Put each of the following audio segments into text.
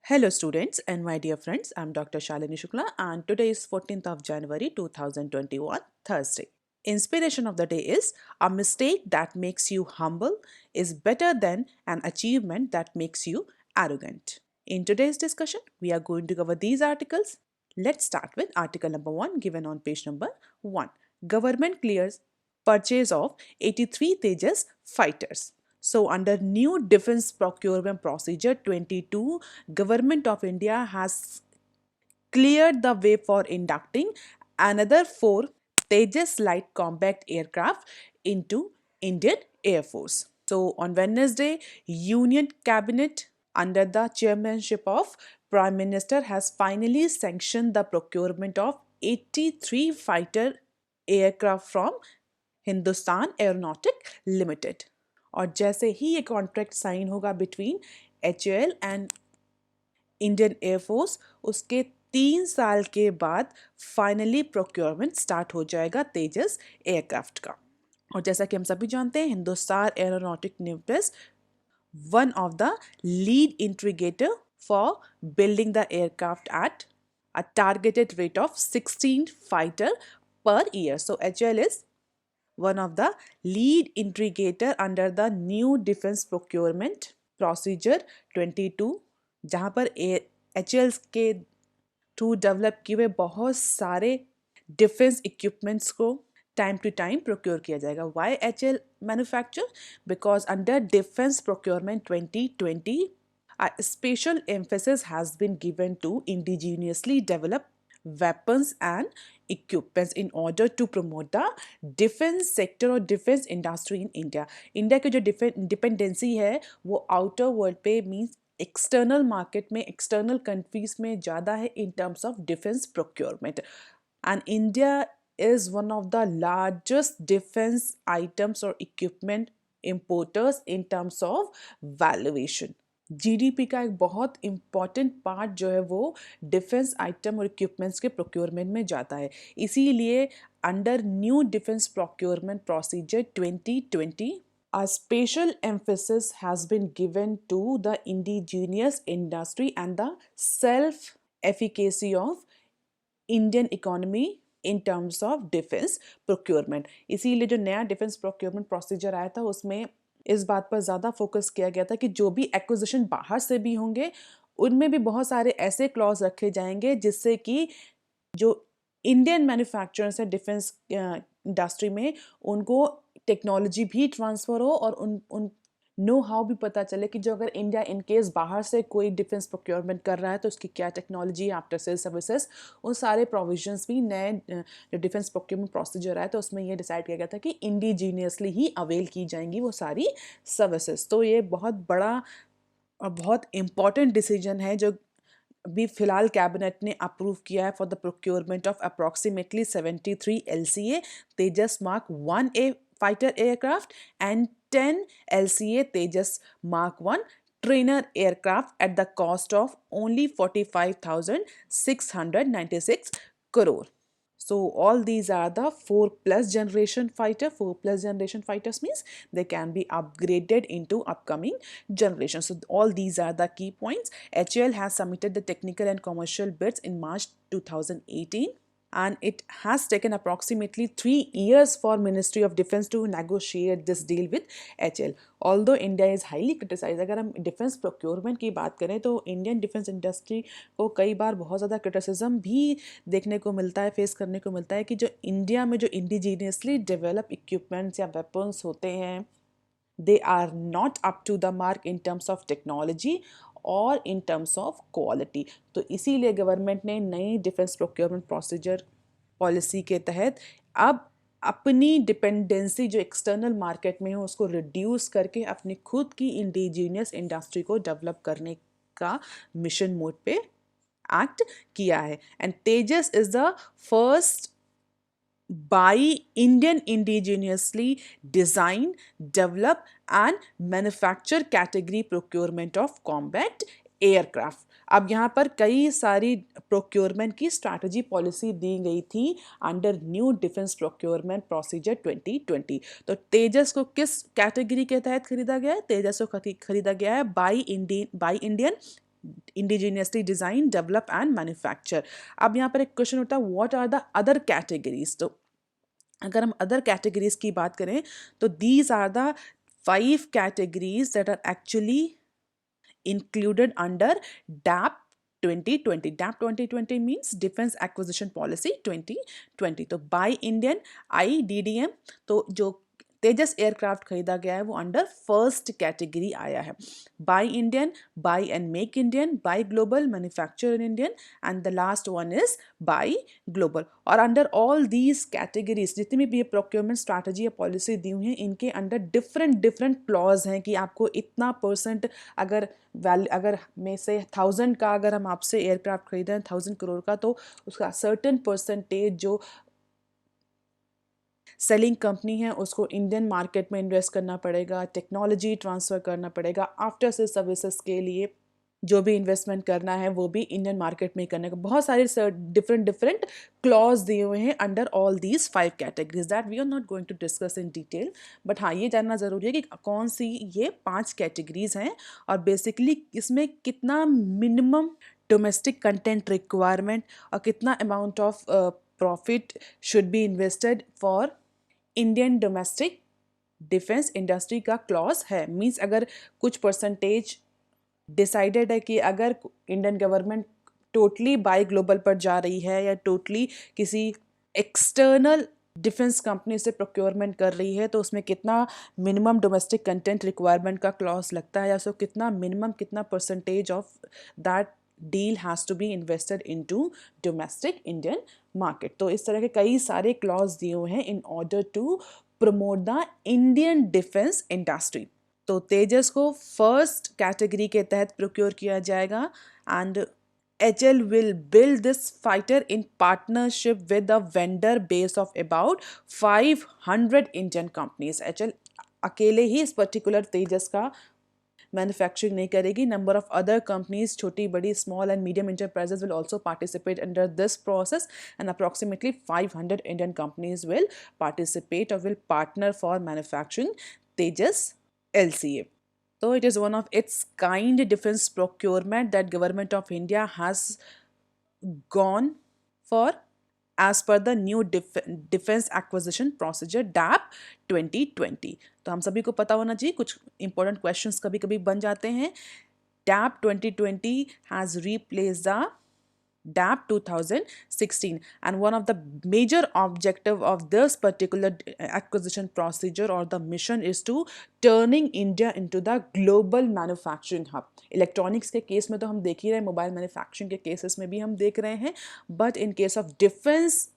Hello students and my dear friends, I'm Dr. Shalini Shukla and today is 14th of January 2021, Thursday. Inspiration of the day is a mistake that makes you humble is better than an achievement that makes you arrogant. In today's discussion, we are going to cover these articles. Let's start with article number 1 given on page number 1. Government clears purchase of 83 Tejas fighters. So under new defense procurement procedure 22, Government of India has cleared the way for inducting another 4 Tejas light combat aircraft into Indian Air Force. So on Wednesday, Union Cabinet under the chairmanship of Prime Minister has finally sanctioned the procurement of 83 fighter aircraft from Hindustan aeronautic limited और जैसे ही ये contract sign होगा between HAL and Indian air force उसके 3 साल के बाद finally procurement start हो जाएगा तेजस एयरक्राफ्ट का। और जैसा कि हम सभी जानते हैं Hindustan aeronautic limited one of the lead integrator for building the aircraft at a targeted rate of 16 fighter per year. So HAL is one of the lead integrator under the new defense procurement procedure 22 जहाँ पर HAL के through develop किए हुए बहुत सारे defence equipments को time to time procure किया जाएगा. Why HAL manufacture? Because under defence procurement 2020 a special emphasis has been given to indigenously developed weapons and equipments in order to promote the defense sector और defense industry in India. India की जो dependency है वो outer world पे means external market में external countries में ज़्यादा है in terms of defense procurement. And India is one of the largest defense items or equipment importers in terms of valuation. GDP का एक बहुत इम्पॉर्टेंट पार्ट जो है वो डिफेंस आइटम और इक्विपमेंट्स के प्रोक्योरमेंट में जाता है. इसीलिए under new defence procurement procedure 2020 a special emphasis has been given to the indigenous industry and the self efficacy of Indian economy in terms of defense procurement. इसीलिए जो नया defence procurement procedure आया था उसमें इस बात पर ज़्यादा फोकस किया गया था कि जो भी एक्विजिशन बाहर से भी होंगे उनमें भी बहुत सारे ऐसे क्लॉज रखे जाएंगे जिससे कि जो इंडियन मैन्युफैक्चरर्स है डिफेंस इंडस्ट्री में उनको टेक्नोलॉजी भी ट्रांसफ़र हो और उन नो हाउ भी पता चले कि जो अगर इंडिया इन केस बाहर से कोई डिफेंस प्रोक्योरमेंट कर रहा है तो उसकी क्या टेक्नोलॉजी आफ्टर सेल सर्विसेज उन सारे प्रोविजंस भी नए जो डिफेंस प्रोक्योरमेंट प्रोसीजर है तो उसमें ये डिसाइड किया गया था कि इंडिजीनियसली ही अवेल की जाएंगी वो सारी सर्विसेज. तो ये बहुत बड़ा और बहुत इम्पॉर्टेंट डिसीजन है जो अभी फिलहाल कैबिनेट ने अप्रूव किया है for the procurement of approximately 73 LCA Tejas mark 1A fighter aircraft and 10 LCA Tejas Mark 1 trainer aircraft at the cost of only 45,696 crore. So all these are the 4 plus generation fighter. 4 plus generation fighters means they can be upgraded into upcoming generations. So all these are the key points. HAL has submitted the technical and commercial bids in March 2018. And it has taken approximately 3 years for Ministry of Defense to negotiate this deal with HAL. Although India is highly criticized, अगर हम defence procurement की बात करें तो Indian defence industry को कई बार बहुत ज़्यादा क्रिटिसिज्म भी देखने को मिलता है, फेस करने को मिलता है कि जो इंडिया में जो इंडिजीनियसली डेवलप इक्विपमेंट्स या वेपन्स होते हैं they are not up to the mark in terms of technology और इन टर्म्स ऑफ क्वालिटी. तो इसीलिए गवर्नमेंट ने नई डिफेंस प्रोक्योरमेंट प्रोसीजर पॉलिसी के तहत अब अपनी डिपेंडेंसी जो एक्सटर्नल मार्केट में है उसको रिड्यूस करके अपनी खुद की इंडिजीनियस इंडस्ट्री को डेवलप करने का मिशन मोड पे एक्ट किया है. And Tejas is the first by Indian indigenously design, develop and manufacture category procurement of combat aircraft. अब यहाँ पर कई सारी प्रोक्योरमेंट की स्ट्रैटेजी पॉलिसी दी गई थी under new defence procurement procedure 2020. तो तेजस को किस कैटेगरी के तहत खरीदा गया है? तेजस को खरीदा गया है buy Indian indigenously design, develop and manufacture. अब यहाँ पर एक क्वेश्चन उठता है, what are the other categories. तो अगर हम अदर कैटेगरीज की बात करें तो these are the 5 categories that are actually included under DAP 2020. DAP 2020 means Defense Acquisition Policy 2020. तो बाय इंडियन IDDM, तो जो तेजस एयरक्राफ्ट खरीदा गया है वो अंडर फर्स्ट कैटेगरी आया है। Buy Indian, buy and make Indian, buy global, manufacture in Indian, and the last one is buy global. और अंडर ऑल दीज कैटेगरीज जितनी भी ये प्रोक्योरमेंट स्ट्रैटेजी या पॉलिसी दी हुई है, इनके अंडर डिफरेंट डिफरेंट क्लॉज हैं कि आपको इतना % अगर में से 1000 का अगर हम आपसे एयरक्राफ्ट खरीदें 1000 करोड़ का, तो उसका सर्टेन % जो सेलिंग कंपनी है उसको इंडियन मार्केट में इन्वेस्ट करना पड़ेगा, टेक्नोलॉजी ट्रांसफ़र करना पड़ेगा, आफ्टर सेल सर्विसेज के लिए जो भी इन्वेस्टमेंट करना है वो भी इंडियन मार्केट में करने का। बहुत सारे डिफरेंट डिफरेंट क्लॉज दिए हुए हैं under all these 5 categories that we are not going to discuss in detail, but हाँ ये जानना ज़रूरी है कि कौन सी ये 5 कैटेगरीज हैं और बेसिकली इसमें कितना मिनिमम डोमेस्टिक कंटेंट रिक्वायरमेंट और कितना amount of profit should be invested for Indian domestic defence industry का क्लॉज है। मीन्स अगर कुछ परसेंटेज डिसाइडेड है कि अगर Indian government totally buy global पर जा रही है या टोटली किसी एक्सटर्नल डिफेंस कंपनी से प्रोक्योरमेंट कर रही है, तो उसमें कितना मिनिमम डोमेस्टिक कंटेंट रिक्वायरमेंट का क्लॉज लगता है या सो कितना मिनिमम कितना percentage of that deal has to be invested into domestic Indian market. तो इस तरह के कई सारे क्लॉज दिए हुए हैं in order to promote the Indian defence industry. तो तेजस को फर्स्ट कैटेगरी के तहत प्रोक्योर किया जाएगा and HL will build this fighter in partnership with a vendor base of about 500 Indian companies. HL अकेले ही इस पर्टिकुलर तेजस का मैन्युफैक्चरिंग नहीं करेगी। नंबर ऑफ अदर कंपनीज, छोटी बड़ी small and medium enterprises will also participate under this process, and approximately 500 Indian companies will participate or will partner for manufacturing Tejas LCA. So it is one of its kind defense procurement that government of India has gone for as per the new defense acquisition procedure DAP 2020. तो हम सभी को पता होना चाहिए, कुछ important questions कभी कभी बन जाते हैं। DAP 2020 has replaced the DAP 2016, and one of the major objective of this particular acquisition procedure or the mission is to turning India into the global manufacturing hub. Electronics के case में तो हम देख ही रहे हैं, मोबाइल मैन्युफैक्चरिंग के cases में भी हम देख रहे हैं, but in case of defence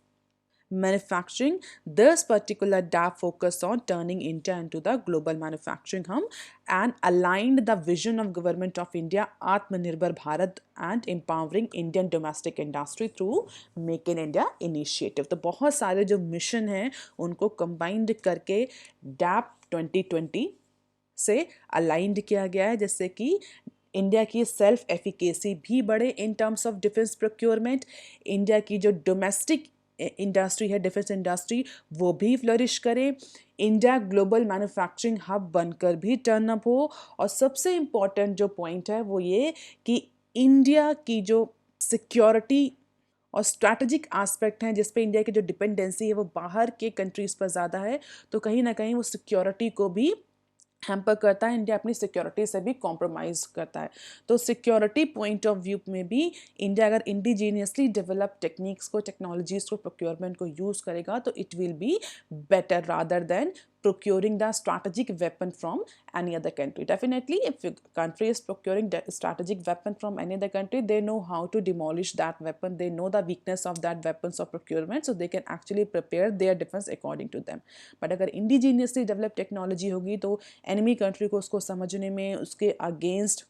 manufacturing, this particular DAP focused on turning India into the global manufacturing hub and aligned the vision of government of India Atmanirbhar Bharat and empowering Indian domestic industry through Make in India initiative. तो बहुत सारे जो mission हैं उनको combined करके DAP 2020 से aligned किया गया है, जिससे कि इंडिया की सेल्फ एफिकेसी भी बढ़े इन terms of defence procurement, India की जो डोमेस्टिक इंडस्ट्री है डिफेंस इंडस्ट्री वो भी फ्लरिश करे, इंडिया ग्लोबल मैन्युफैक्चरिंग हब बनकर भी टर्न अप हो, और सबसे इम्पॉर्टेंट जो पॉइंट है वो ये कि इंडिया की जो सिक्योरिटी और स्ट्रैटेजिक एस्पेक्ट हैं जिस पे इंडिया की जो डिपेंडेंसी है वो बाहर के कंट्रीज़ पर ज़्यादा है, तो कहीं ना कहीं वो सिक्योरिटी को भी हैम्पर करता है, इंडिया अपनी सिक्योरिटी से भी कॉम्प्रोमाइज़ करता है। तो सिक्योरिटी पॉइंट ऑफ व्यू में भी इंडिया अगर इंडिजीनियसली डेवलप टेक्निक्स को, टेक्नोलॉजीज़ को, प्रोक्योरमेंट को यूज़ करेगा तो it will be better rather than procuring the strategic weapon from any other country. Definitely, if a country is procuring strategic weapon from any other country, they know how to demolish that weapon. They know the weakness of that weapons of procurement, so they can actually prepare their defense according to them. But अगर indigenously developed technology होगी तो enemy country को उसको समझने में, उसके against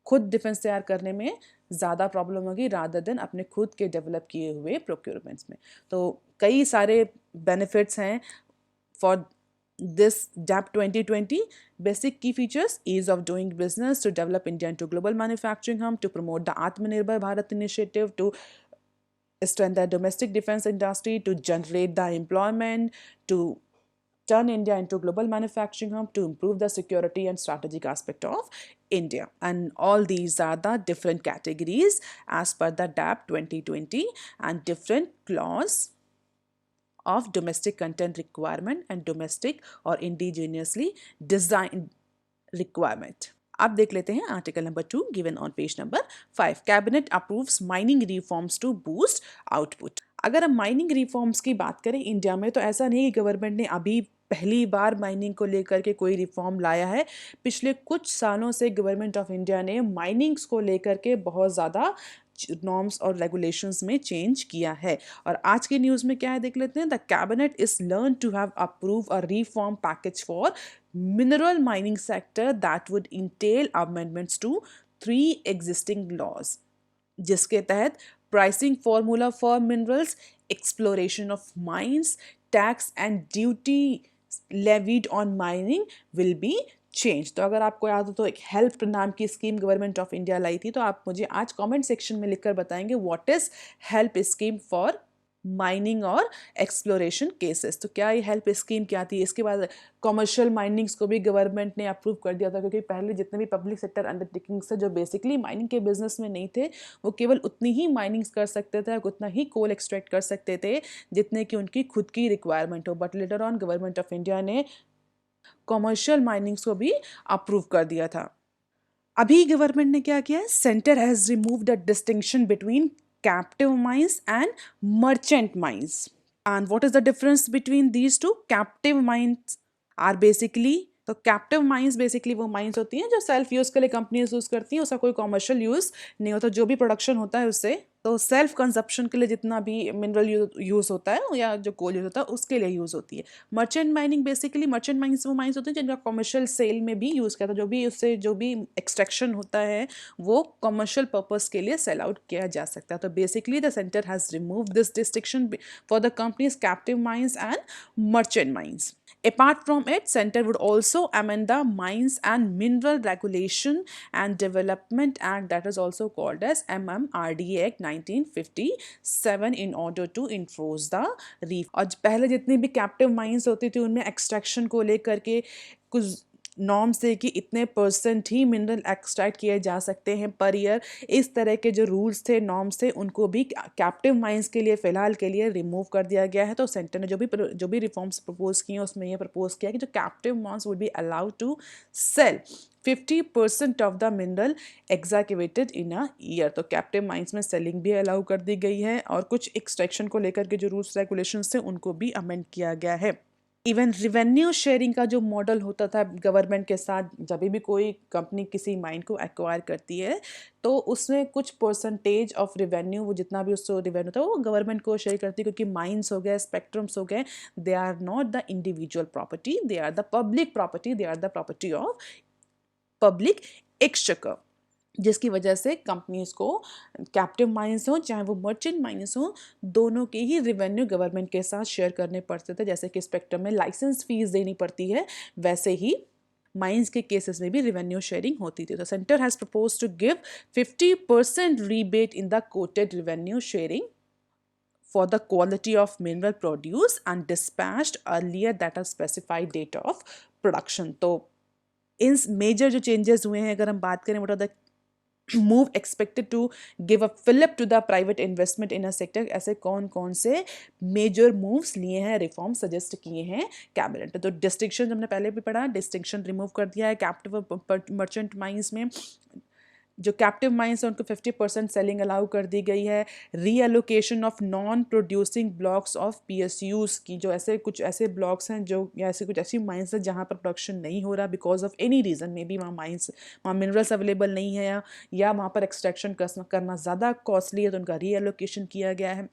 खुद defence तैयार करने में ज़्यादा प्रॉब्लम होगी रादर देन अपने खुद के डेवलप किए हुए प्रोक्योरमेंट्स में। तो कई सारे बेनिफिट्स हैं for this DAP 2020. Basic key features: ease of doing business, to develop India into global manufacturing hub, to promote the Atmanirbhar Bharat initiative, to strengthen the domestic defense industry, to generate the employment, to turn India into global manufacturing hub, to improve the security and strategic aspect of India. And all these are the different categories as per the DAP 2020 and different clause of domestic content requirement and domestic or indigenously designed requirement. अब देख लेते हैं article number 2 given on page number 5. Cabinet approves mining reforms to boost output. अगर हम mining reforms की बात करें India में, तो ऐसा नहीं कि गवर्नमेंट ने अभी पहली बार माइनिंग को लेकर के कोई रिफॉर्म लाया है. पिछले कुछ सालों से गवर्नमेंट ऑफ इंडिया ने माइनिंग्स को लेकर के बहुत ज़्यादा नॉर्म्स और रेगुलेशंस में चेंज किया है. और आज की न्यूज़ में क्या है देख लेते हैं. The cabinet is learn to have approve a reform package for mineral mining sector that would entail amendments to 3 existing laws, जिसके तहत pricing formula for minerals, exploration of mines, tax and duty levied on mining will be change. तो अगर आपको याद हो तो एक help नाम की स्कीम गवर्नमेंट ऑफ इंडिया लाई थी, तो आप मुझे आज कमेंट सेक्शन में लिखकर बताएंगे what is help scheme for mining और एक्सप्लोरेशन केसेस. तो क्या ये हेल्प स्कीम क्या थी. इसके बाद कमर्शियल माइनिंग्स को भी गवर्नमेंट ने अप्रूव कर दिया था, क्योंकि पहले जितने भी पब्लिक सेक्टर अंडरटेकिंग्स थे जो बेसिकली माइनिंग के बिजनेस में नहीं थे, वो केवल उतनी ही माइनिंग्स कर सकते थे, उतना ही कोल एक्सट्रैक्ट कर सकते थे जितने की उनकी खुद की रिक्वायरमेंट हो. But later on government of India ने कमर्शियल माइनिंग्स को भी अप्रूव कर दिया था. अभी गवर्नमेंट ने क्या किया है. Centre has removed the distinction between captive mines and merchant mines. And what is the difference between these two? Captive mines are basically, तो कैप्टिव माइंस बेसिकली वो माइंस होती हैं जो सेल्फ यूज़ के लिए कंपनीज यूज़ करती हैं, उसका कोई कमर्शियल यूज़ नहीं होता. जो भी प्रोडक्शन होता है उससे, तो सेल्फ कंजप्शन के लिए जितना भी मिनरल यूज़ होता है या जो कोल यूज़ होता है उसके लिए यूज़ होती है. Merchant mining basically, merchant mines वो माइंस होती हैं जिनका कमर्शियल सेल में भी यूज़ किया था. जो भी उससे जो भी एक्सट्रैक्शन होता है वो कमर्शियल पर्पस के लिए सेल आउट किया जा सकता है. तो basically the centre has remove this distinction for the companies captive mines and merchant mines. Apart from it, Center would also amend the Mines and Mineral Regulation and Development Act, that is also called as MMRDA Act 1957, in order to enforce the reef. और पहले जितनी भी captive mines होती थी उनमें extraction को लेकर के कुछ नॉर्म्स थे कि इतने % ही मिनरल एक्सट्रैक्ट किए जा सकते हैं पर ईयर. इस तरह के जो रूल्स थे, नॉर्म्स थे, उनको भी कैप्टिव माइंस के लिए फ़िलहाल के लिए रिमूव कर दिया गया है. तो सेंटर ने जो भी रिफॉर्म्स प्रपोज किए हैं उसमें ये प्रपोज किया कि जो captive mines would be allowed to sell 50% of the mineral excavated in a year. तो कैप्टिव माइंस में सेलिंग भी अलाउ कर दी गई है और कुछ एक्सट्रैक्शन को लेकर के जो रूल्स रेगुलेशंस थे उनको भी अमेंड किया गया है. इवन रिवेन्यू शेयरिंग का जो मॉडल होता था गवर्नमेंट के साथ, जब भी कोई कंपनी किसी माइन को एक्वायर करती है तो उसमें कुछ % ऑफ रिवेन्यू, वो जितना भी उसको रिवेन्यू था वो गवर्नमेंट को शेयर करती है, क्योंकि माइंस हो गए, स्पेक्ट्रम्स हो गए, they are not the individual property, they are the public property, they are the property of public exchequer. जिसकी वजह से कंपनीज को कैप्टिव माइंस हो चाहे वो मर्चेंट माइंस हो, दोनों के ही रिवेन्यू गवर्नमेंट के साथ शेयर करने पड़ते थे. जैसे कि स्पेक्ट्रम में लाइसेंस फीस देनी पड़ती है, वैसे ही माइंस के केसेस में भी रिवेन्यू शेयरिंग होती थी. तो centre has propose to give 50% rebate in the coated revenue sharing for the quality of mineral produce and dispatched earlier that a specified date of production. तो इन मेजर जो changes हुए हैं अगर हम बात करें, what are the move expected to give a fillip to the private investment in a sector, ऐसे कौन कौन से मेजर मूव्स लिए हैं, रिफॉर्म सजेस्ट किए हैं कैबिनेट. तो डिस्टिंक्शन हमने पहले भी पढ़ा, डिस्टिंक्शन रिमूव कर दिया है कैप्टिव मर्चेंट माइंस में. जो कैप्टिव माइंस हैं उनको 50% सेलिंग अलाउ कर दी गई है. Reallocation of non producing blocks of PSUs की, जो कुछ ऐसे ब्लॉक्स हैं जो या ऐसे कुछ ऐसी माइंस हैं जहाँ पर प्रोडक्शन नहीं हो रहा because of any reason, may be वहाँ मिनरल्स अवेलेबल नहीं है या वहाँ पर एक्सट्रैक्शन करना ज़्यादा कॉस्टली है, तो उनका रीएलोकेशन किया गया है.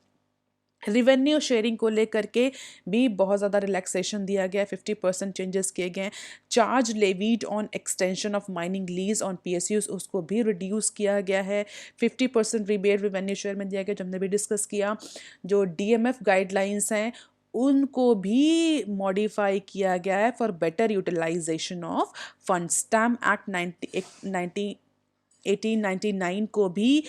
रिवेन्यू शेयरिंग को लेकर के भी बहुत ज़्यादा रिलैक्सेशन दिया गया है, 50% चेंजेस किए गए हैं. Charge levied on extension of mining lease on PSUs, उसको भी रिड्यूस किया गया है. 50% रिबेट रिवेन्यू शेयर में दिया गया, जो हमने भी डिस्कस किया. जो DMF गाइडलाइंस हैं उनको भी मॉडिफाई किया गया है for better utilisation of fund. Stamp act 1899 को भी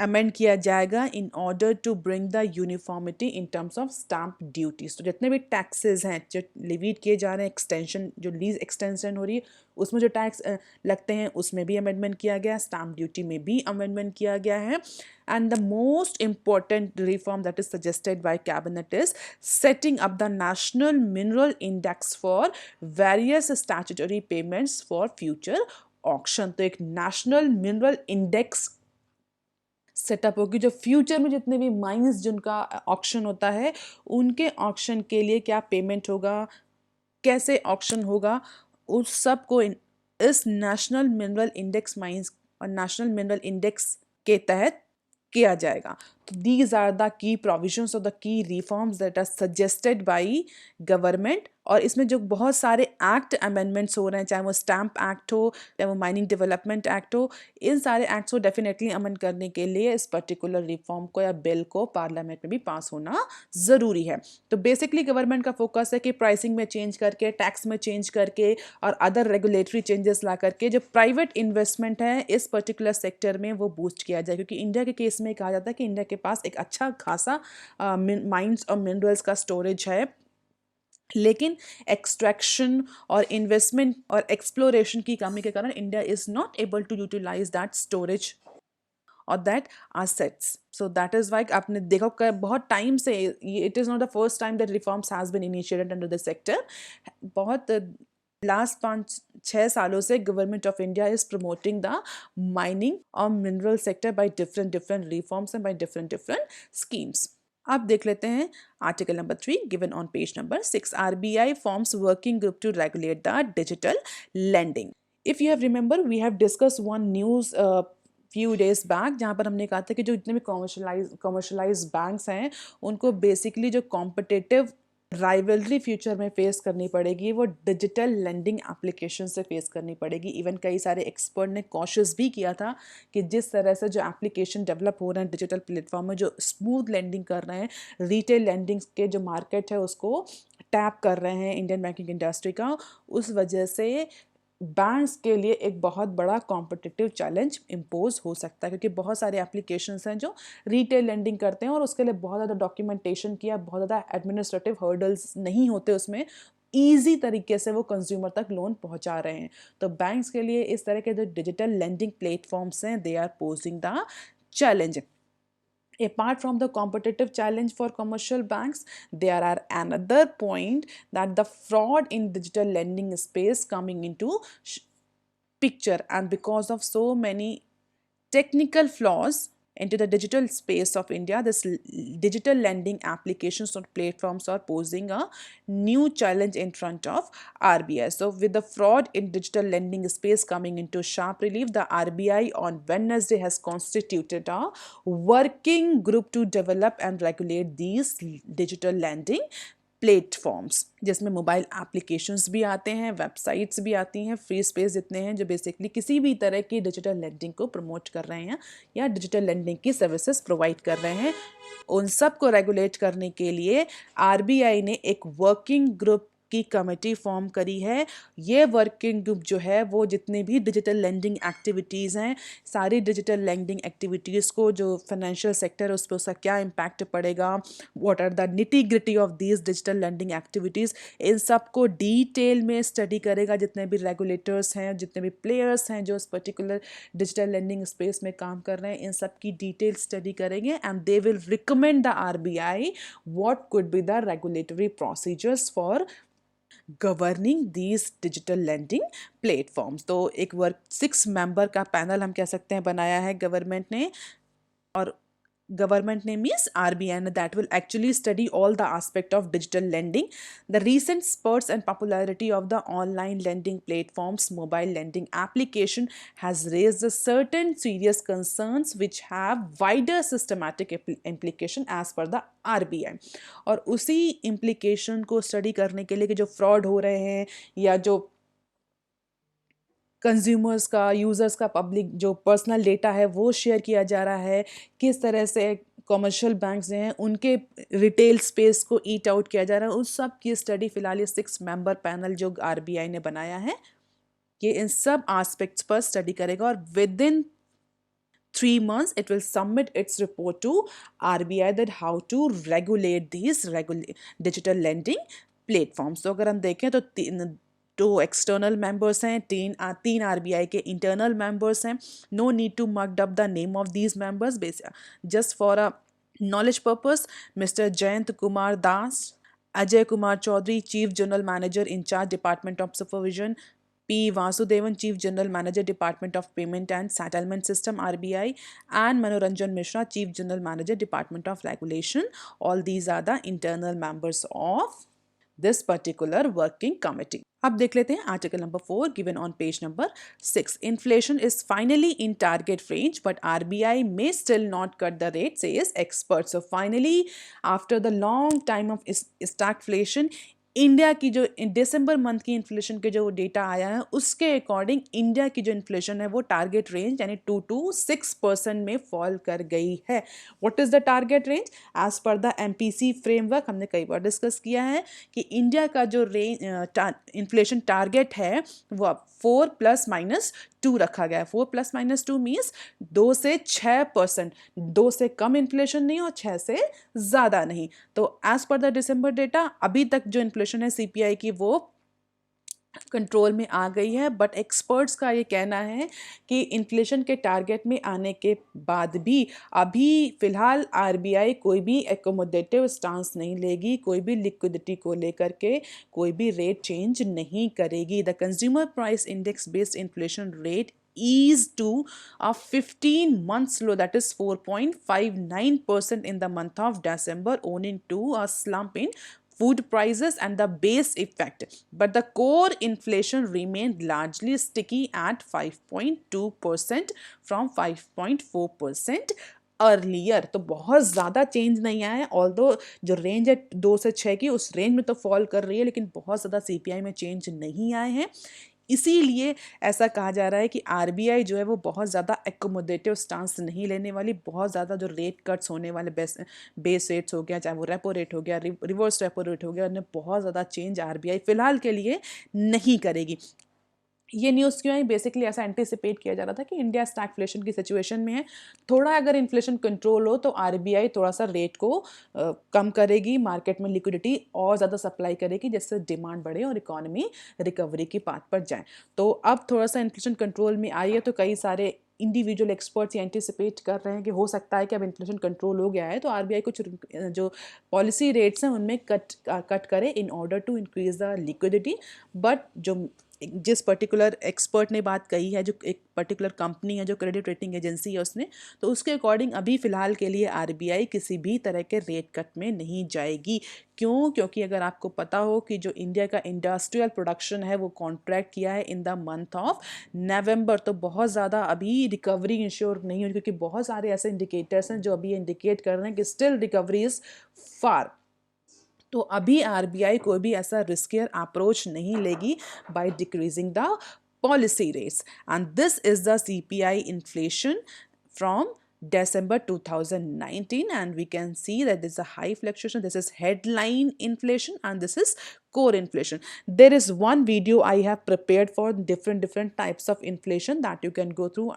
अमेंड किया जाएगा in order to bring the uniformity in terms of stamp duties. तो जितने भी टैक्सेस हैं जो लिवीट किए जा रहे हैं, एक्सटेंशन जो लीज एक्सटेंशन हो रही है उसमें जो टैक्स लगते हैं उसमें भी अमेंडमेंट किया गया, स्टैम्प ड्यूटी में भी अमेंडमेंट किया गया है। And the most important reform that is suggested by cabinet is setting up the national mineral index for various statutory payments for future auction। तो एक नेशनल मिनरल इंडेक्स सेटअप होगी जो future में जितने भी माइंस जिनका ऑक्शन होता है उनके ऑक्शन के लिए क्या पेमेंट होगा, कैसे ऑक्शन होगा, उस सब को इस नेशनल मिनरल इंडेक्स माइंस और नेशनल मिनरल इंडेक्स के तहत किया जाएगा। तो these are the key provisions or the key reforms that are suggested by government. और इसमें जो बहुत सारे एक्ट अमेंडमेंट्स हो रहे हैं, चाहे वो स्टैम्प एक्ट हो, चाहे वो माइनिंग डेवलपमेंट एक्ट हो, इन सारे एक्ट्स को डेफिनेटली अमेंड करने के लिए इस पर्टिकुलर रिफॉर्म को या बिल को पार्लियामेंट में भी पास होना ज़रूरी है। तो बेसिकली गवर्नमेंट का फोकस है कि प्राइसिंग में चेंज करके, टैक्स में चेंज करके और अदर रेगुलेटरी चेंजेस ला करके जो प्राइवेट इन्वेस्टमेंट है इस पर्टिकुलर सेक्टर में वो बूस्ट किया जाए। क्योंकि इंडिया के केस में कहा जाता है कि इंडिया के पास एक अच्छा खासा माइंस और मिनरल्स का स्टोरेज है, लेकिन एक्सट्रैक्शन और इन्वेस्टमेंट और एक्सप्लोरेशन की कमी के कारण India is not able to utilise that storage और that assets। So that is why आपने देखा कि बहुत टाइम से it is not the first time that reforms has been initiated under the sector. बहुत लास्ट 5-6 सालों से government of India is promoting the mining और mineral sector by different reforms and by different schemes. अब देख लेते हैं article number 3 given on page number 6। RBI forms working group to regulate the digital lending. If you have remember we have discuss one news few days back जहाँ पर हमने कहा था कि जो जितने भी कमर्शलाइज बैंक्स हैं उनको बेसिकली जो कॉम्पिटिटिव राइवलरी फ्यूचर में फेस करनी पड़ेगी वो डिजिटल लेंडिंग एप्लीकेशन से फेस करनी पड़ेगी। इवन कई सारे एक्सपर्ट ने कॉशियस भी किया था कि जिस तरह से जो एप्लीकेशन डेवलप हो रहे हैं डिजिटल प्लेटफॉर्म में, जो स्मूथ लेंडिंग कर रहे हैं, रिटेल लेंडिंग के जो मार्केट है उसको टैप कर रहे हैं इंडियन बैंकिंग इंडस्ट्री का, उस वजह से बैंक्स के लिए एक बहुत बड़ा कॉम्पिटिटिव चैलेंज इम्पोज हो सकता है। क्योंकि बहुत सारे एप्लीकेशंस हैं जो रिटेल लेंडिंग करते हैं और उसके लिए बहुत ज़्यादा डॉक्यूमेंटेशन की या बहुत ज़्यादा एडमिनिस्ट्रेटिव हर्डल्स नहीं होते, उसमें ईजी तरीके से वो कंज्यूमर तक लोन पहुंचा रहे हैं। तो बैंक्स के लिए इस तरह के जो डिजिटल लेंडिंग प्लेटफॉर्म्स हैं they are posing the challenge. Apart from the competitive challenge for commercial banks, there are another point that the fraud in digital lending space coming into picture, and because of so many technical flaws into the digital space of India, this digital lending applications or platforms are posing a new challenge in front of RBI. So with the fraud in digital lending space coming into sharp relief, the RBI on Wednesday has constituted a working group to develop and regulate these digital lending platforms, जिसमें mobile applications भी आते हैं, websites भी आती हैं, free space जितने हैं जो बेसिकली किसी भी तरह की डिजिटल लेंडिंग को प्रमोट कर रहे हैं या डिजिटल लेंडिंग की सर्विसेज प्रोवाइड कर रहे हैं, उन सब को रेगुलेट करने के लिए आरबीआई ने एक वर्किंग ग्रुप की कमेटी फॉर्म करी है। ये वर्किंग ग्रुप जो है वो जितने भी डिजिटल लेंडिंग एक्टिविटीज़ हैं, सारी डिजिटल लेंडिंग एक्टिविटीज़ को जो फाइनेंशियल सेक्टर है उस पर उसका क्या इम्पैक्ट पड़ेगा, what are the nitty gritty of these digital lending activities, इन सब को डिटेल में स्टडी करेगा। जितने भी रेगुलेटर्स हैं, जितने भी प्लेयर्स हैं जो इस पर्टिकुलर डिजिटल लेंडिंग स्पेस में काम कर रहे हैं, इन सब की डिटेल स्टडी करेंगे and they will recommend the RBI what could be the regulatory procedures for governing these digital lending platforms. तो एक वर्क 6 मेंबर का पैनल हम कह सकते हैं बनाया है गवर्नमेंट ने, और government name is RBI, and that will actually study all the aspect of digital lending. The recent spurts and popularity of the online lending platforms mobile lending application has raised a certain serious concerns which have wider systematic implication as per the RBI। और उसी implication को study करने के लिए कि जो fraud हो रहे हैं या जो कंज्यूमर्स का, यूज़र्स का, पब्लिक जो पर्सनल डेटा है वो शेयर किया जा रहा है, किस तरह से कमर्शियल बैंक्स हैं उनके रिटेल स्पेस को ईट आउट किया जा रहा है, उस सब की स्टडी फिलहाल ये 6 मेंबर पैनल जो आरबीआई ने बनाया है ये इन सब एस्पेक्ट्स पर स्टडी करेगा और with in 3 months it will submit its report to RBI that how to regulate these digital lending platforms. तो अगर हम देखें तो दो एक्सटर्नल मेंबर्स हैं, तीन आरबीआई के इंटरनल मेंबर्स हैं. No need to mucked up the name of these members, just for a knowledge purpose. Mr. Jayant Kumar Das, Ajay Kumar Chaudhary, Chief General Manager in charge Department of Supervision, P. Vasudevan, Chief General Manager Department of Payment and Settlement System RBI, and Manoranjan Mishra, Chief General Manager Department of Regulation. All these are the internal members of this particular working committee. अब देख लेते हैं article number 4 given on page number 6. Inflation is finally in target range but RBI may still not cut the rate, says expert. So finally after the long time of stagflation, India की जो दिसंबर month की inflation के जो data आया है उसके according India की जो इन्फ्लेशन है वो टारगेट रेंज यानी 2 to 6% में फॉल कर गई है. What is the target range? As पर द एमपीसी फ्रेमवर्क, हमने कई बार डिस्कस किया है कि इंडिया का जो इन्फ्लेशन टारगेट है वो 4+-2 रखा गया है. 4+-2 मीन्स 2 से 6%, 2 से कम इन्फ्लेशन नहीं और 6 से ज़्यादा नहीं. तो एज पर द दिसंबर डेटा अभी तक जो इन्फ्लेशन है सीपीआई की वो कंट्रोल में आ गई है. बट एक्सपर्ट्स का ये कहना है कि इन्फ्लेशन के टारगेट में आने के बाद भी अभी फ़िलहाल आरबीआई कोई भी एकोमोडेटिव स्टांस नहीं लेगी, कोई भी लिक्विडिटी को लेकर के कोई भी रेट चेंज नहीं करेगी. The consumer price index based inflation rate eased to a 15 months low, that is 4.59% in the month of December, owing to a slump in food prices and the base effect, but the core inflation remained largely sticky at 5.2% from 5.4% earlier. तो बहुत ज़्यादा change नहीं आया है, although जो range है 2 से 6 की उस रेंज में तो फॉल कर रही है, लेकिन बहुत ज़्यादा सीपीआई में चेंज नहीं आए हैं. इसीलिए ऐसा कहा जा रहा है कि आरबीआई जो है वो बहुत ज़्यादा एकोमोडेटिव स्टांस नहीं लेने वाली. बहुत ज़्यादा जो रेट कट्स होने वाले बेस रेट्स हो गया, चाहे वो रेपो रेट हो गया, रिवर्स रेपो रेट हो गया, उन्हें बहुत ज़्यादा चेंज आरबीआई फ़िलहाल के लिए नहीं करेगी. ये न्यूज़ क्यों आई? बेसिकली ऐसा एंटिसिपेट किया जा रहा था कि इंडिया स्टैगफ्लेशन की सिचुएशन में है, थोड़ा अगर इन्फ्लेशन कंट्रोल हो तो आरबीआई थोड़ा सा रेट को कम करेगी, मार्केट में लिक्विडिटी और ज़्यादा सप्लाई करेगी जिससे डिमांड बढ़े और इकोनॉमी रिकवरी की पाथ पर जाए. तो अब थोड़ा सा इन्फ्लेशन कंट्रोल में आई है तो कई सारे इंडिविजुअल एक्सपर्ट्स ये एंटिसिपेट कर रहे हैं कि हो सकता है कि अब इन्फ्लेशन कंट्रोल हो गया है तो आरबीआई कुछ जो पॉलिसी रेट्स हैं उनमें कट करे in order to increase the liquidity. But जो जिस पर्टिकुलर एक्सपर्ट ने बात कही है, जो एक पर्टिकुलर कंपनी है जो क्रेडिट रेटिंग एजेंसी है उसने, तो उसके अकॉर्डिंग अभी फ़िलहाल के लिए आरबीआई किसी भी तरह के रेट कट में नहीं जाएगी. क्यों? क्योंकि अगर आपको पता हो कि जो इंडिया का इंडस्ट्रियल प्रोडक्शन है वो कॉन्ट्रैक्ट किया है in the month of November, तो बहुत ज़्यादा अभी रिकवरी इंश्योर नहीं हुई, क्योंकि बहुत सारे ऐसे इंडिकेटर्स हैं जो अभी इंडिकेट कर रहे हैं कि स्टिल रिकवरी इज़ फार. तो अभी आरबीआई कोई भी ऐसा रिस्कियर अप्रोच नहीं लेगी by decreasing the policy rates. And this is the CPI inflation from December 2019, and we can see that this is a high fluctuation. This is headline inflation and this is core inflation. There is one video I have prepared for different types of inflation that you can go through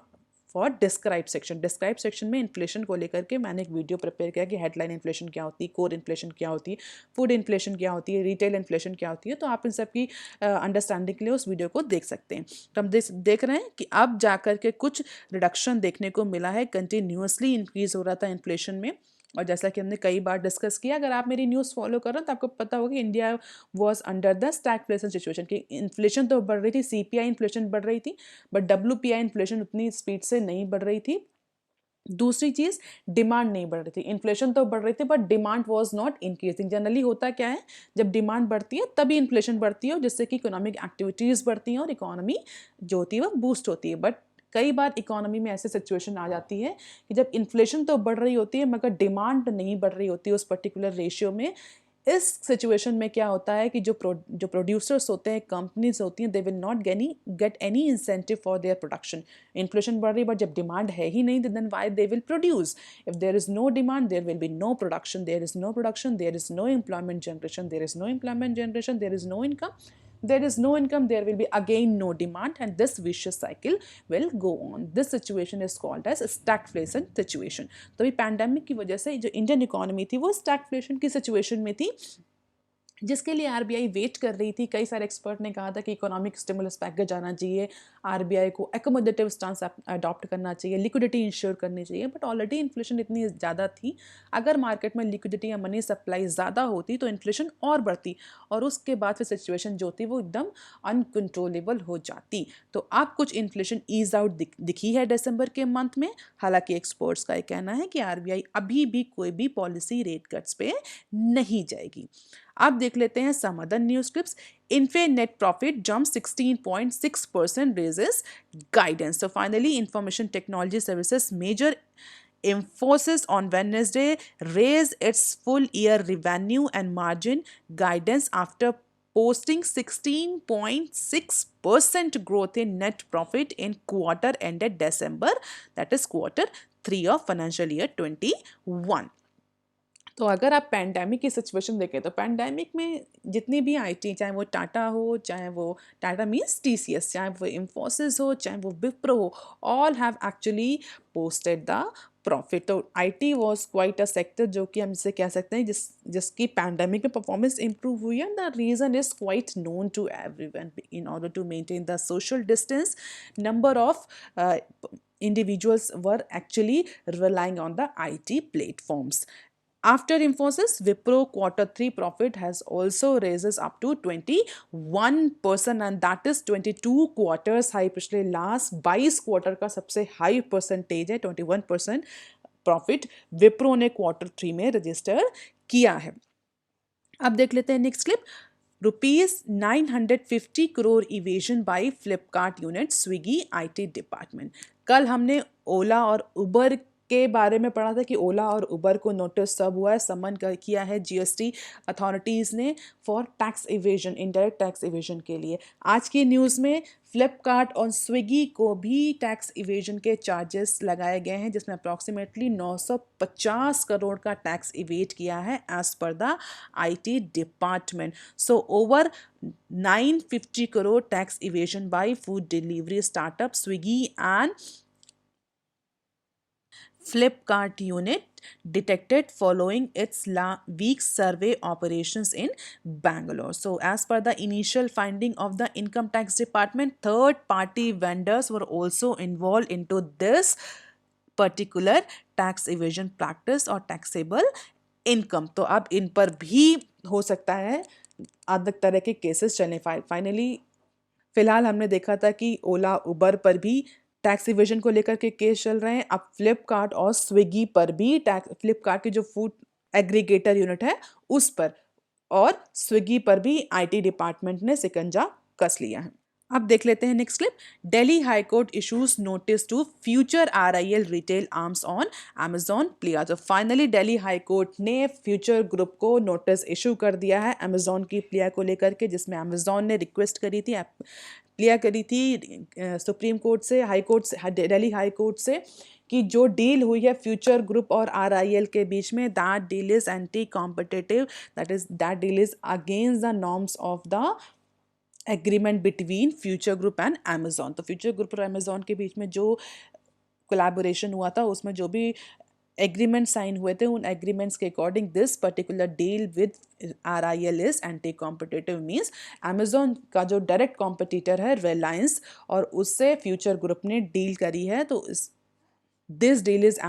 for describe section. Describe section में inflation को लेकर के मैंने एक video prepare किया कि headline inflation क्या होती है, कोर इन्फ्लेशन क्या होती है, फूड इन्फ्लेशन क्या होती है, रिटेल इन्फ्लेशन क्या होती है. तो आप इन सब की अंडरस्टैंडिंग के लिए उस वीडियो को देख सकते हैं. तो हम देख रहे हैं कि अब जाकर के कुछ रिडक्शन देखने को मिला है. कंटिन्यूसली इंक्रीज हो रहा था इन्फ्लेशन में, और जैसा कि हमने कई बार डिस्कस किया, अगर आप मेरी न्यूज़ फॉलो कर रहे हो तो आपको पता होगा कि India was under the stagflation situation, कि इन्फ्लेशन तो बढ़ रही थी, सीपीआई इन्फ्लेशन बढ़ रही थी, बट डब्ल्यूपीआई इन्फ्लेशन उतनी स्पीड से नहीं बढ़ रही थी. दूसरी चीज़, डिमांड नहीं बढ़ रही थी. इन्फ्लेशन तो बढ़ रही थी but demand was not increasing. Generally होता क्या है, जब डिमांड बढ़ती है तभी इन्फ्लेशन बढ़ती है, जिससे कि इकोनॉमिक एक्टिविटीज़ बढ़ती हैं और इकोनॉमी जो होती है वो बूस्ट होती है. बट कई बार इकोनॉमी में ऐसे सिचुएशन आ जाती है कि जब इन्फ्लेशन तो बढ़ रही होती है मगर डिमांड नहीं बढ़ रही होती है उस पर्टिकुलर रेशियो में. इस सिचुएशन में क्या होता है कि जो प्रोड्यूसर्स होते हैं, कंपनीज होती हैं, they will not get any incentive for their production. Inflation बढ़ रही है बट जब डिमांड है ही नहीं, then why they will produce? If there is no demand there will be no production, there is no production there is no employment generation, there is no employment generation there is no income, there is no income, there will be again no demand, and this vicious cycle will go on. This situation is called as stagflation situation. तो अभी pandemic की वजह से जो Indian economy थी वो stagflation की situation में थी, जिसके लिए आरबीआई वेट कर रही थी। कई सारे एक्सपर्ट ने कहा था कि इकोनॉमिक स्टिमुलस पैकेज आना चाहिए, आरबीआई को एकोमोडेटिव स्टांस अडॉप्ट करना चाहिए, लिक्विडिटी इंश्योर करनी चाहिए, बट ऑलरेडी इन्फ्लेशन इतनी ज़्यादा थी। अगर मार्केट में लिक्विडिटी या मनी सप्लाई ज़्यादा होती तो इन्फ्लेशन और बढ़ती, और उसके बाद फिर सिचुएशन जो थी वो एकदम अनकंट्रोलेबल हो जाती। तो अब कुछ इन्फ्लेशन ईज आउट दिखी है दिसंबर के मंथ में। हालांकि एक्सपर्ट्स का ये कहना है कि आरबीआई अभी भी कोई भी पॉलिसी रेट कट्स पे नहीं जाएगी। अब देख लेते हैं some other news clips. Infe net profit jumps 16.6%, raises guidance. So finally, Information Technology Services major Infosys on Wednesday raised its full year revenue and margin guidance after posting 16.6% growth in net profit in quarter ended December, that is quarter 3 of financial year 21. तो अगर आप pandemic की situation देखें तो pandemic में जितनी भी IT, चाहे वो टाटा हो, चाहे वो टाटा मीन्स टीसीएस, चाहे वो इन्फोसिस हो, चाहे वो विप्रो हो, all have actually posted the profit. तो IT was quite a sector जो कि हम इसे कह सकते हैं जिसकी पैंडेमिक में परफॉर्मेंस इंप्रूव हुई है। The reason is quite known to everyone. In order to maintain the social distance, number of individuals were actually relying on the IT platforms. After Infosys, Wipro quarter 3 profit has also raises up to 21%, and that is 22 quarters high. पिछले last 22 quarter का सबसे high percentage है, 21% profit Wipro ने quarter 3 में register किया है। अब देख लेते हैं next clip. Rupees 950 crore evasion by Flipkart unit Swiggy IT department. कल हमने ओला और उबर के बारे में पढ़ा था कि ओला और उबर को नोटिस सब हुआ है, समन किया है जीएसटी अथॉरिटीज़ ने for tax evasion, indirect tax evasion के लिए। आज की न्यूज़ में फ्लिपकार्ट और स्विगी को भी टैक्स इवेजन के चार्जेस लगाए गए हैं, जिसमें अप्रॉक्सीमेटली 950 करोड़ का टैक्स इवेट किया है एज पर the IT department. So over 950 crore tax evasion by food delivery startup Swiggy and Flipkart unit detected following its week survey operations in Bangalore. So as per the initial finding of the income tax department, third party vendors were also involved into this particular tax evasion practice or taxable income. तो अब इन पर भी हो सकता है अलग तरह के केसेस चलने। फाइनली फिलहाल हमने देखा था कि ओला उबर पर भी टैक्स इवेजन को लेकर के केस चल रहे हैं। अब फ्लिपकार्ट और स्विगी पर भी फ्लिपकार्ट की जो फूड एग्रीगेटर यूनिट है उस पर और स्विगी पर भी आईटी डिपार्टमेंट ने सिकंजा कस लिया है। अब देख लेते हैं next clip. Delhi high court issues notice to Future RIL retail arms on Amazon plea. तो फाइनली दिल्ली हाई कोर्ट ने फ्यूचर ग्रुप को नोटिस इशू कर दिया है अमेजॉन की प्लिया को लेकर के, जिसमें अमेजॉन ने रिक्वेस्ट करी थी, प्लिया करी थी सुप्रीम कोर्ट से, हाई कोर्ट से, दिल्ली हाई कोर्ट से, कि जो डील हुई है फ्यूचर ग्रुप और आरआईएल के बीच में, that deal is anti competitive, that deal is against the norms of the agreement between future group and Amazon. तो फ्यूचर ग्रुप और अमेजॉन के बीच में जो कोलैबोरेशन हुआ था उसमें जो भी एग्रीमेंट साइन हुए थे, उन एग्रीमेंट्स के according this particular deal with RIL is anti competitive. Means Amazon का जो डायरेक्ट कॉम्पिटिटर है रिलायंस, और उससे फ्यूचर ग्रुप ने डील करी है, तो this deal is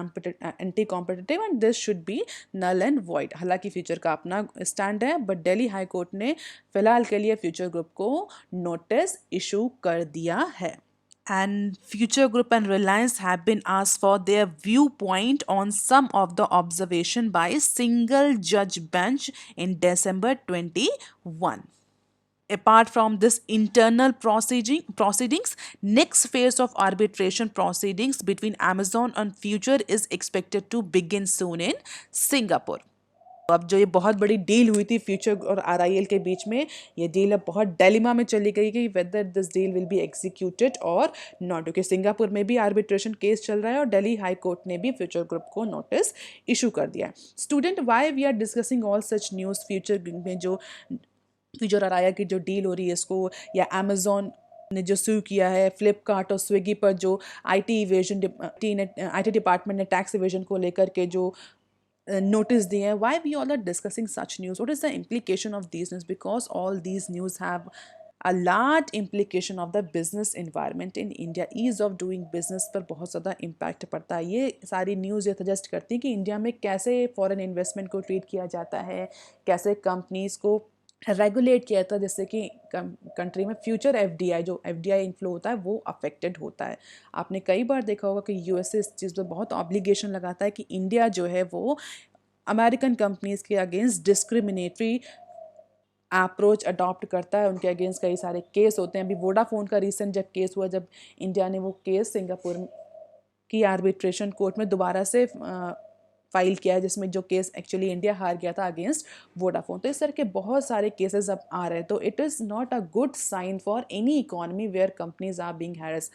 anti competitive and this should be null and void. हालांकि फ्यूचर का अपना स्टैंड है, बट दिल्ली हाई कोर्ट ने फिलहाल के लिए फ्यूचर ग्रुप को नोटिस इशू कर दिया है। And Future Group and Reliance have been asked for their viewpoint on some of the observation by single judge bench in December 21. Apart from this internal proceedings, next phase of arbitration proceedings between Amazon and Future is expected to begin soon in Singapore. अब जो ये बहुत बड़ी deal हुई थी future और RIL के बीच में, ये डील अब बहुत डिलेमा में चली गई कि whether this deal will be executed और नॉट, क्योंकि सिंगापुर में भी आर्बिट्रेशन केस चल रहा है और दिल्ली हाई कोर्ट ने भी फ्यूचर ग्रुप को नोटिस इशू कर दिया है। Student, why we are discussing all such news? Future में जो फिर जो राया की जो डील हो रही है इसको, या अमेजोन ने जो सू किया है फ्लिपकार्ट और स्विगी पर, जो आईटी इवेजन, आईटी डिपार्टमेंट ने टैक्स इवेजन को लेकर के जो notice दिए हैं. Why we all are discussing such news? What is the implication of these news? Because all these news have a large implication of the business environment in India. Ease of doing business पर बहुत ज़्यादा impact पड़ता है. ये सारी news ये suggest करती हैं कि इंडिया में कैसे फॉरेन इन्वेस्टमेंट को ट्रीट किया जाता है, कैसे कंपनीज को रेगुलेट किया था, जिससे कि कंट्री में फ्यूचर एफडीआई, जो एफडीआई इनफ्लो होता है वो अफेक्टेड होता है. आपने कई बार देखा होगा कि यूएसए इस चीज़ पर बहुत ऑब्लिगेशन लगाता है कि इंडिया जो है वो अमेरिकन कंपनीज के अगेंस्ट डिस्क्रिमिनेटरी अप्रोच अडॉप्ट करता है. उनके अगेंस्ट कई सारे केस होते हैं. अभी वोडाफोन का रिसेंट जब केस हुआ, जब इंडिया ने वो केस सिंगापुर की आर्बिट्रेशन कोर्ट में दोबारा से फाइल किया है, जिसमें जो केस एक्चुअली इंडिया हार गया था अगेंस्ट वोडाफोन. तो इस तरह के बहुत सारे केसेस अब आ रहे हैं. तो it is not a good sign for any economy where companies are being harassed.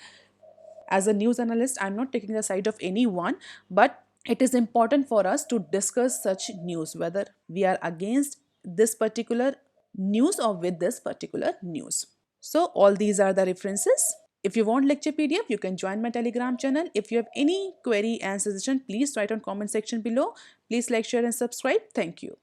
As a news analyst, I'm not taking the side of anyone, but it is important for us to discuss such news, whether we are against this particular news or with this particular news. So all these are the references. If you want lecture PDF, you can join my Telegram channel. If you have any query and suggestion, please write on comment section below. Please like, share and subscribe. Thank you.